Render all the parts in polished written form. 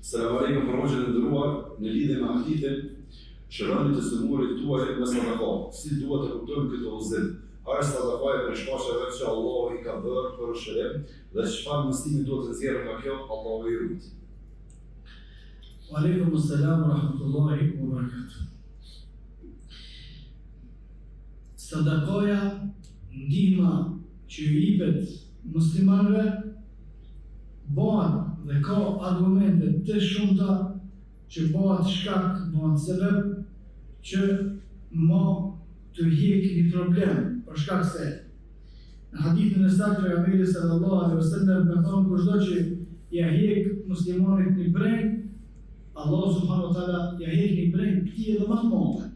Selam aleikum për hoxhën e nderuar, në lidhje me hadithin shëroni të sëmurit tuaj me sadaka. Si duhet të kuptojmë këtë udhëzim? A është sadaka e shkaqeve që Allahu i ka bërë për shërim dhe çfarë mësimi duhet të nxjerrë nga kjo? Allahu i ruaj. Wa alaikum assalam wa rahmatullahi wa barakatuh. Sadakaja, ndihma që i jepet muslimanëve bëhen dhe ka argumente të shumta që bëhet shkak, bëhet sebeb që më të hiq një problem, për shkak se në hadithin e saktë pejgamberi sallallahu alaihi wasallam ka thënë kushdo që ja hiq muslimanit një breng, Allah subhanahu wa taala ja hiq një breng këtij edhe më të madhe.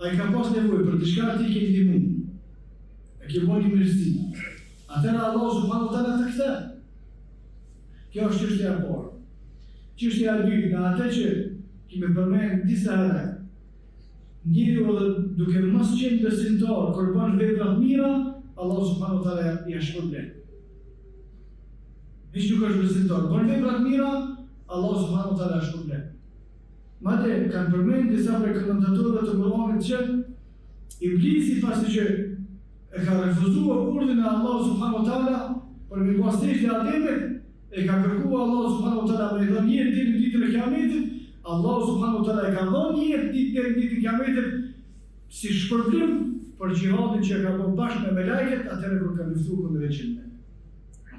Ai ka pas nevojë për diçka ti ke ndihmu. E ke bënë mirësi. Atëra Allah subhanahu wa taala të kthe. Kjo është çështja e parë. Çështja e dytë, në atë që kemi përmendur disa herë. Njeriu duke mos qenë besimtar, kur bën vepra të mira, Allah subhanahu wa taala ia shpërblen. Hiç nuk është besimtar, bën vepra të mira, Allah subhanahu wa taala ia shpërblen. Madje kanë përmendur disa prej komentatorëve të Kuranit që Iblisi pasi që e ka refuzuar urdhën e Allah subhanahu wa taala për me pastisht e Ademit, e ka kërkuar Allah subhanahu wa taala me dhënë jetë deri në ditën e Kiametit, Allah subhanahu wa taala e ka dhënë jetë deri në ditën e Kiametit si shpërblim për xhihadin që ka bërë bashkë me melekët atëherë kur ka luftuar kundër xhinit.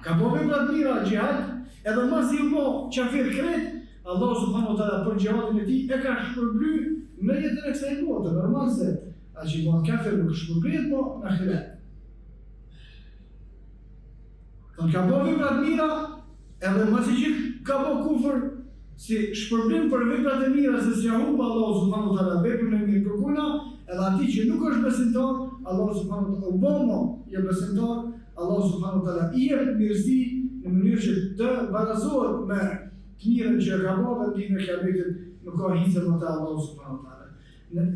Ka bërë vepra të mira xhihad, edhe mos i mo qafir kret, Allah subhanahu wa taala për xhihadin e tij e ka shpërblyr në jetën e kësaj bote, normal se a që i bën kafir nuk shpërblet, po në ahiret. Ka bërë vepra të mira, edhe masi që ka bërë kufër si shpërblim për veprat e mira, se si humb Allah subhanahu wa taala veprën e mirë kërkuna, edhe atij që nuk është besimtar, Allah subhanahu wa taala ubomo jo besimtar, Allah subhanahu wa taala i jep mirësi në mënyrë që të barazohet me të mirën që ka bërë dhe ditën e Kiametit nuk ka hicë më të Allah subhanahu wa taala.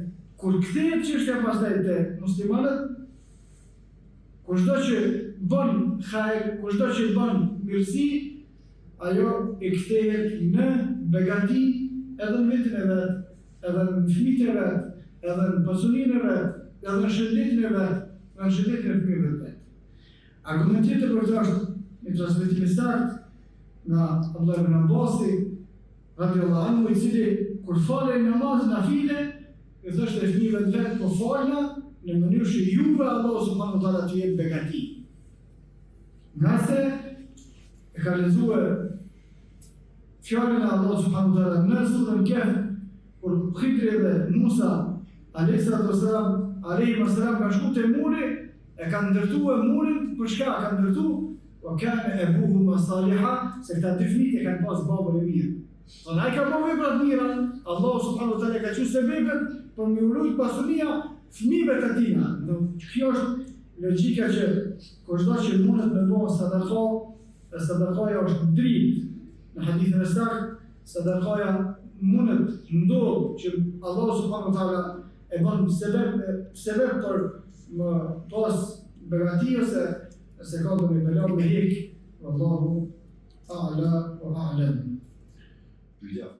Kur kthehet çështja pastaj te muslimanët, kushdo që bën hajër, kushdo që bën mirësi, ajo e kthehet në begati edhe në vetën e vet, edhe në fëmijët e vet, edhe në pasurinë e vet, edhe në shëndetin e vet, në shëndetin e fëmijëve të vet. Argumenti tjetër për këtë është një transmetim i saktë nga Abdullah ibn Abbasi radhiyallahu anhu, i cili kur falej namaz nafile e thoshte fëmijëve të vet po falna në mënyrë që juve Allah subhanahu wa taala t'ju jep begati. Nga se e ka lexuar fjalën e Allah subhanahu wa taala në surën Kahf, kur Khidri dhe Musa alayhi salam ka shkuar te muri, e kanë ndërtuar murin për çka kanë ndërtuar? Wa kana abuhuma salihan, se këta dy fëmijë e kanë pas babën e mirë. Ai ka bërë vepra të mira, Allah subhanahu wa taala ka thënë se veprat për me urujt pasunia fëmijëve të tina. Kjo është logjika që kushdo që mundet me bëjë sadaka, sadakaja është dritë. Në hadithin e saktë, sadakaja mundet ndodh që Allah subhanahu wa taala e bën sebeb për më pas begati ose ka do me bela me hik, wallahu a'la wa a'lam.